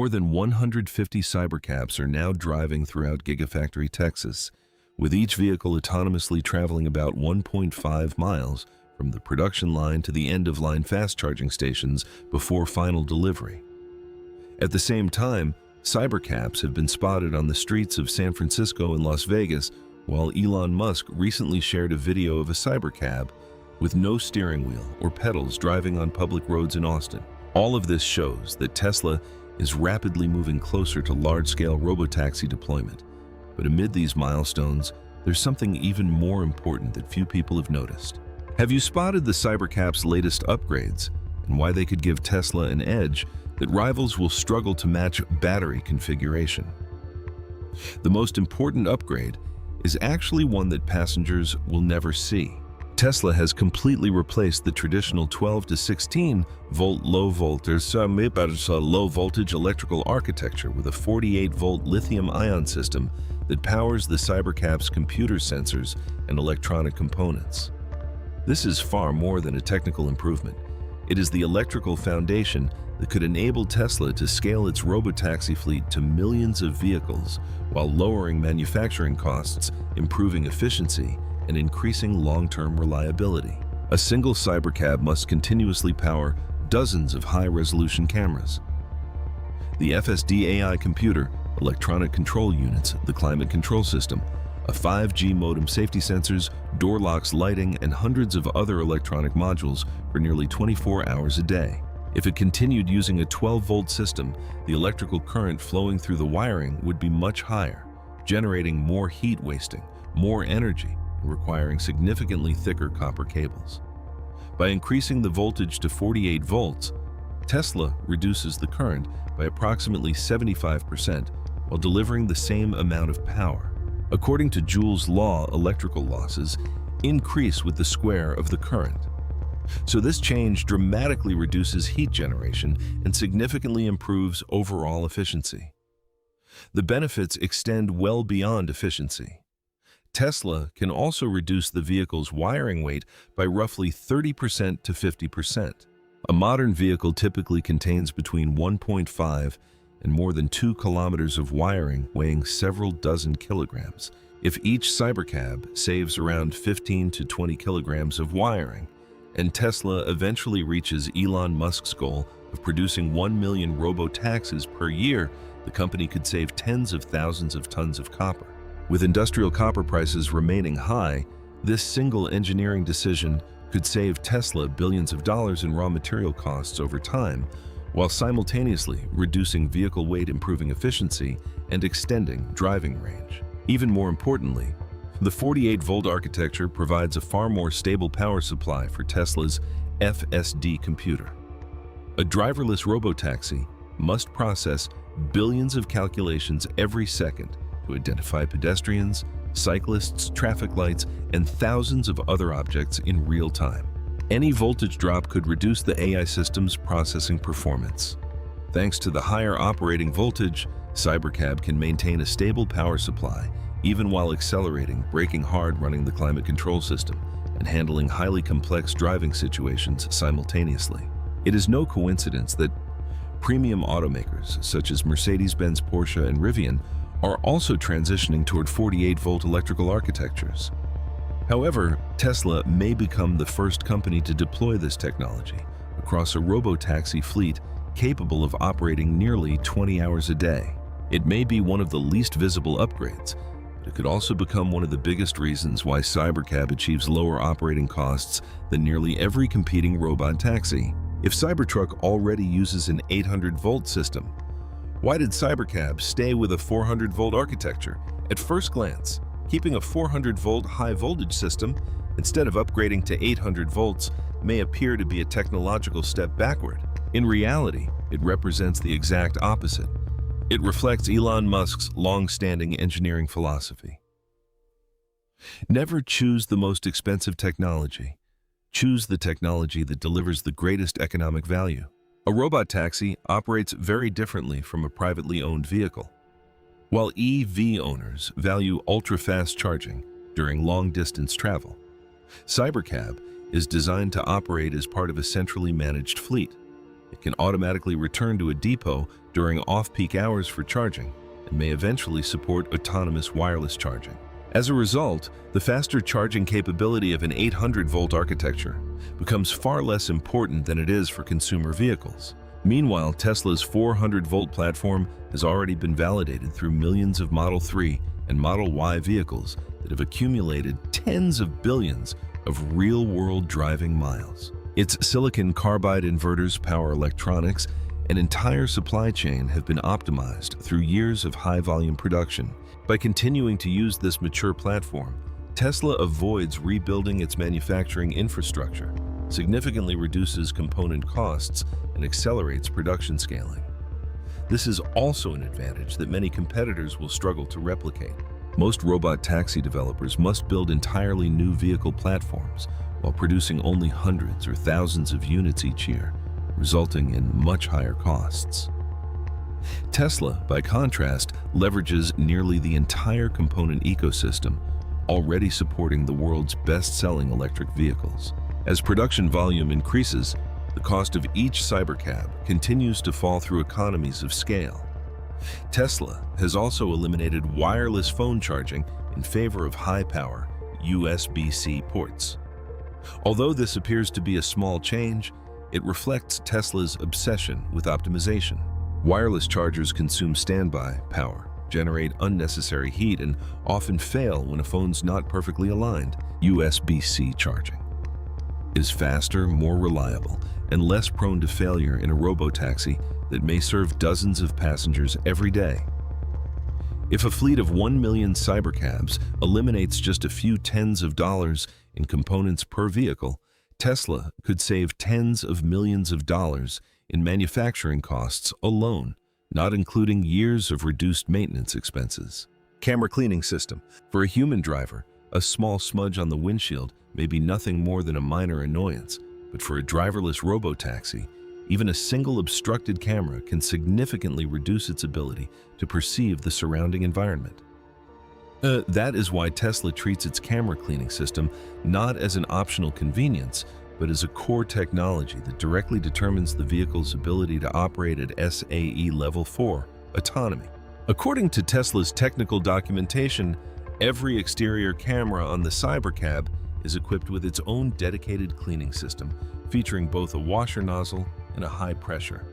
More than 150 cybercaps are now driving throughout Gigafactory Texas, with each vehicle autonomously traveling about 1.5 miles from the production line to the end-of-line fast-charging stations before final delivery. At the same time, cybercaps have been spotted on the streets of San Francisco and Las Vegas, while Elon Musk recently shared a video of a cybercab with no steering wheel or pedals driving on public roads in Austin. All of this shows that Tesla is rapidly moving closer to large-scale robotaxi deployment. But amid these milestones, there's something even more important that few people have noticed. Have you spotted the Cybercap's latest upgrades and why they could give Tesla an edge that rivals will struggle to match battery configuration? The most important upgrade is actually one that passengers will never see. Tesla has completely replaced the traditional 12 to 16 volt low voltage electrical architecture with a 48 volt lithium-ion system that powers the Cybercap's computer sensors and electronic components. This is far more than a technical improvement. It is the electrical foundation that could enable Tesla to scale its robotaxi fleet to millions of vehicles while lowering manufacturing costs, improving efficiency, and increasing long-term reliability. A single Cybercab must continuously power dozens of high-resolution cameras. The FSD AI computer, electronic control units, the climate control system, a 5G modem, safety sensors, door locks, lighting, and hundreds of other electronic modules for nearly 24 hours a day. If it continued using a 12-volt system, the electrical current flowing through the wiring would be much higher, generating more heat wasting, more energy, requiring significantly thicker copper cables. By increasing the voltage to 48 volts, Tesla reduces the current by approximately 75% while delivering the same amount of power. According to Joule's law, electrical losses increase with the square of the current. So this change dramatically reduces heat generation and significantly improves overall efficiency. The benefits extend well beyond efficiency. Tesla can also reduce the vehicle's wiring weight by roughly 30% to 50%. A modern vehicle typically contains between 1.5 and more than 2 kilometers of wiring weighing several dozen kilograms. If each Cybercab saves around 15 to 20 kilograms of wiring, and Tesla eventually reaches Elon Musk's goal of producing 1 million robotaxis per year, the company could save tens of thousands of tons of copper. With industrial copper prices remaining high, this single engineering decision could save Tesla billions of dollars in raw material costs over time, while simultaneously reducing vehicle weight, improving efficiency, and extending driving range. Even more importantly, the 48-volt architecture provides a far more stable power supply for Tesla's FSD computer. A driverless robotaxi must process billions of calculations every second to identify pedestrians, cyclists, traffic lights, and thousands of other objects in real time. Any voltage drop could reduce the AI system's processing performance. Thanks to the higher operating voltage, Cybercab can maintain a stable power supply even while accelerating, braking hard, running the climate control system, and handling highly complex driving situations simultaneously. It is no coincidence that premium automakers such as Mercedes-Benz, Porsche, and Rivian are also transitioning toward 48-volt electrical architectures. However, Tesla may become the first company to deploy this technology across a robotaxi fleet capable of operating nearly 20 hours a day. It may be one of the least visible upgrades, but it could also become one of the biggest reasons why Cybercab achieves lower operating costs than nearly every competing robot taxi. If Cybertruck already uses an 800-volt system, why did Cybercab stay with a 400-volt architecture? At first glance, keeping a 400-volt high-voltage system instead of upgrading to 800 volts may appear to be a technological step backward. In reality, it represents the exact opposite. It reflects Elon Musk's long-standing engineering philosophy. Never choose the most expensive technology. Choose the technology that delivers the greatest economic value. A robot taxi operates very differently from a privately owned vehicle. While EV owners value ultra-fast charging during long-distance travel, Cybercab is designed to operate as part of a centrally managed fleet. It can automatically return to a depot during off-peak hours for charging and may eventually support autonomous wireless charging. As a result, the faster charging capability of an 800-volt architecture becomes far less important than it is for consumer vehicles. Meanwhile, Tesla's 400-volt platform has already been validated through millions of Model 3 and Model Y vehicles that have accumulated tens of billions of real-world driving miles. Its silicon carbide inverters, power electronics, and entire supply chain have been optimized through years of high-volume production. By continuing to use this mature platform, Tesla avoids rebuilding its manufacturing infrastructure, significantly reduces component costs, and accelerates production scaling. This is also an advantage that many competitors will struggle to replicate. Most robot taxi developers must build entirely new vehicle platforms while producing only hundreds or thousands of units each year, resulting in much higher costs. Tesla, by contrast, leverages nearly the entire component ecosystem, already supporting the world's best-selling electric vehicles. As production volume increases, the cost of each Cybercab continues to fall through economies of scale. Tesla has also eliminated wireless phone charging in favor of high-power USB-C ports. Although this appears to be a small change, it reflects Tesla's obsession with optimization. Wireless chargers consume standby power, generate unnecessary heat, and often fail when a phone's not perfectly aligned. USB-C charging is faster, more reliable, and less prone to failure in a robotaxi that may serve dozens of passengers every day. If a fleet of 1 million Cybercabs eliminates just a few tens of dollars in components per vehicle, Tesla could save tens of millions of dollars in manufacturing costs alone, not including years of reduced maintenance expenses. Camera cleaning system. For a human driver, a small smudge on the windshield may be nothing more than a minor annoyance, but for a driverless robotaxi, even a single obstructed camera can significantly reduce its ability to perceive the surrounding environment. That is why Tesla treats its camera cleaning system not as an optional convenience, but as a core technology that directly determines the vehicle's ability to operate at SAE Level 4 autonomy. According to Tesla's technical documentation, every exterior camera on the Cybercab is equipped with its own dedicated cleaning system, featuring both a washer nozzle and a high pressure.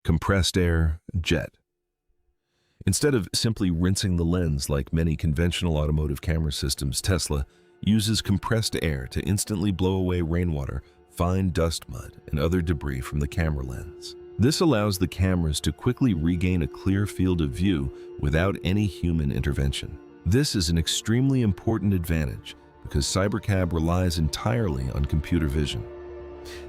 Compressed air jet. Instead of simply rinsing the lens like many conventional automotive camera systems, Tesla uses compressed air to instantly blow away rainwater, fine dust mud, and other debris from the camera lens. This allows the cameras to quickly regain a clear field of view without any human intervention. This is an extremely important advantage because Cybercab relies entirely on computer vision.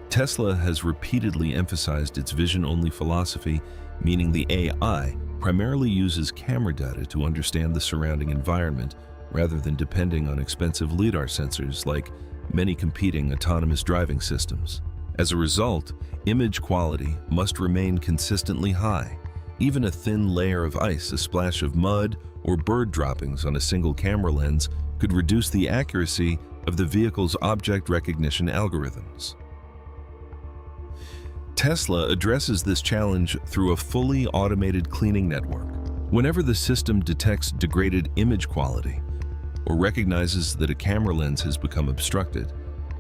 Tesla has repeatedly emphasized its vision-only philosophy, meaning the AI primarily uses camera data to understand the surrounding environment rather than depending on expensive LiDAR sensors like many competing autonomous driving systems. As a result, image quality must remain consistently high. Even a thin layer of ice, a splash of mud, or bird droppings on a single camera lens could reduce the accuracy of the vehicle's object recognition algorithms. Tesla addresses this challenge through a fully automated cleaning network. Whenever the system detects degraded image quality or recognizes that a camera lens has become obstructed,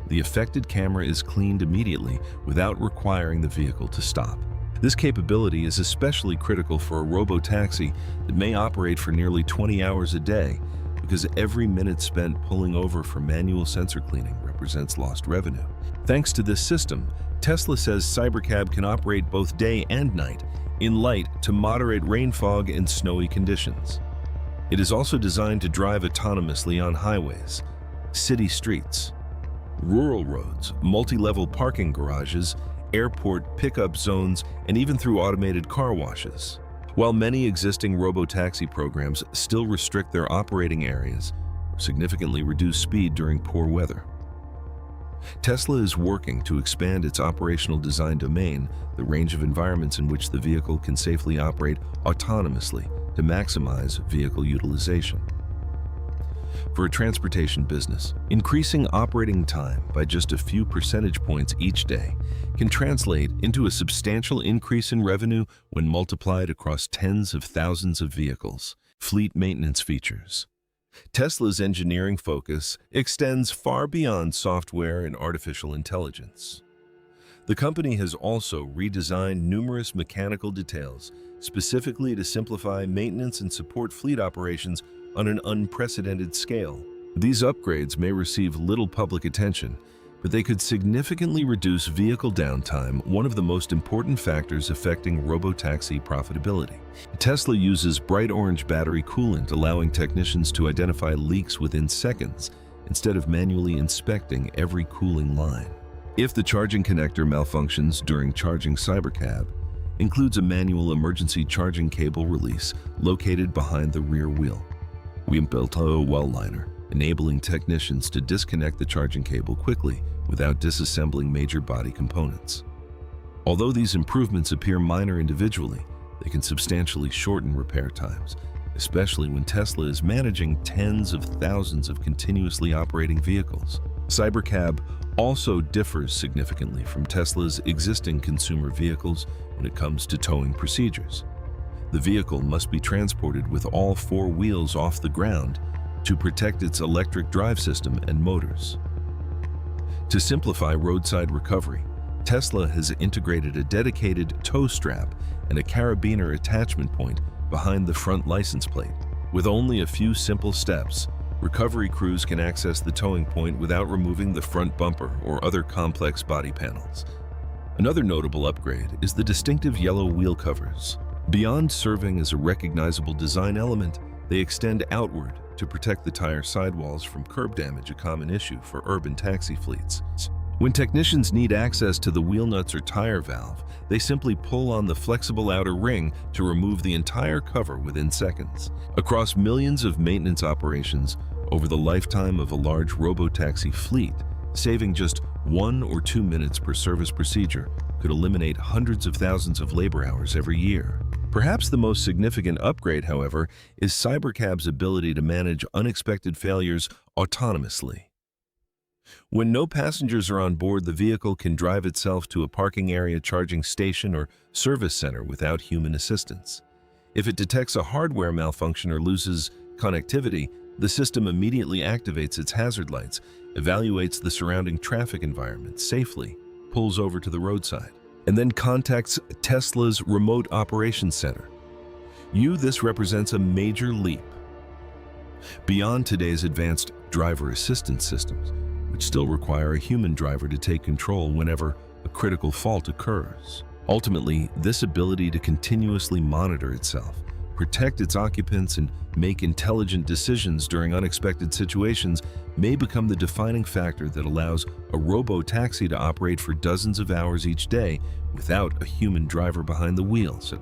the affected camera is cleaned immediately without requiring the vehicle to stop. This capability is especially critical for a robotaxi that may operate for nearly 20 hours a day, because every minute spent pulling over for manual sensor cleaning represents lost revenue. Thanks to this system, Tesla says Cybercab can operate both day and night in light to moderate rain fog and snowy conditions. It is also designed to drive autonomously on highways, city streets, rural roads, multi-level parking garages, airport pickup zones, and even through automated car washes. While many existing robotaxi programs still restrict their operating areas or significantly reduce speed during poor weather, Tesla is working to expand its operational design domain, the range of environments in which the vehicle can safely operate autonomously to maximize vehicle utilization. For a transportation business, increasing operating time by just a few percentage points each day can translate into a substantial increase in revenue when multiplied across tens of thousands of vehicles. Fleet maintenance features. Tesla's engineering focus extends far beyond software and artificial intelligence. The company has also redesigned numerous mechanical details specifically to simplify maintenance and support fleet operations on an unprecedented scale. These upgrades may receive little public attention, but they could significantly reduce vehicle downtime, one of the most important factors affecting robotaxi profitability. Tesla uses bright orange battery coolant, allowing technicians to identify leaks within seconds instead of manually inspecting every cooling line. If the charging connector malfunctions during charging Cybercab, includes a manual emergency charging cable release located behind the rear wheel. We built a well liner, enabling technicians to disconnect the charging cable quickly without disassembling major body components. Although these improvements appear minor individually, they can substantially shorten repair times, especially when Tesla is managing tens of thousands of continuously operating vehicles. Cybercab also differs significantly from Tesla's existing consumer vehicles when it comes to towing procedures. The vehicle must be transported with all four wheels off the ground to protect its electric drive system and motors. To simplify roadside recovery, Tesla has integrated a dedicated tow strap and a carabiner attachment point behind the front license plate. With only a few simple steps, recovery crews can access the towing point without removing the front bumper or other complex body panels. Another notable upgrade is the distinctive yellow wheel covers. Beyond serving as a recognizable design element, they extend outward to protect the tire sidewalls from curb damage, a common issue for urban taxi fleets. When technicians need access to the wheel nuts or tire valve, they simply pull on the flexible outer ring to remove the entire cover within seconds. Across millions of maintenance operations over the lifetime of a large robotaxi fleet, saving just 1 or 2 minutes per service procedure could eliminate hundreds of thousands of labor hours every year. Perhaps the most significant upgrade, however, is Cybercab's ability to manage unexpected failures autonomously. When no passengers are on board, the vehicle can drive itself to a parking area, charging station, or service center without human assistance. If it detects a hardware malfunction or loses connectivity, the system immediately activates its hazard lights, evaluates the surrounding traffic environment safely, pulls over to the roadside, and then contacts Tesla's remote operations center. This represents a major leap beyond today's advanced driver assistance systems, which still require a human driver to take control whenever a critical fault occurs. Ultimately, this ability to continuously monitor itself, protect its occupants, and make intelligent decisions during unexpected situations may become the defining factor that allows a robotaxi to operate for dozens of hours each day without a human driver behind the wheel. So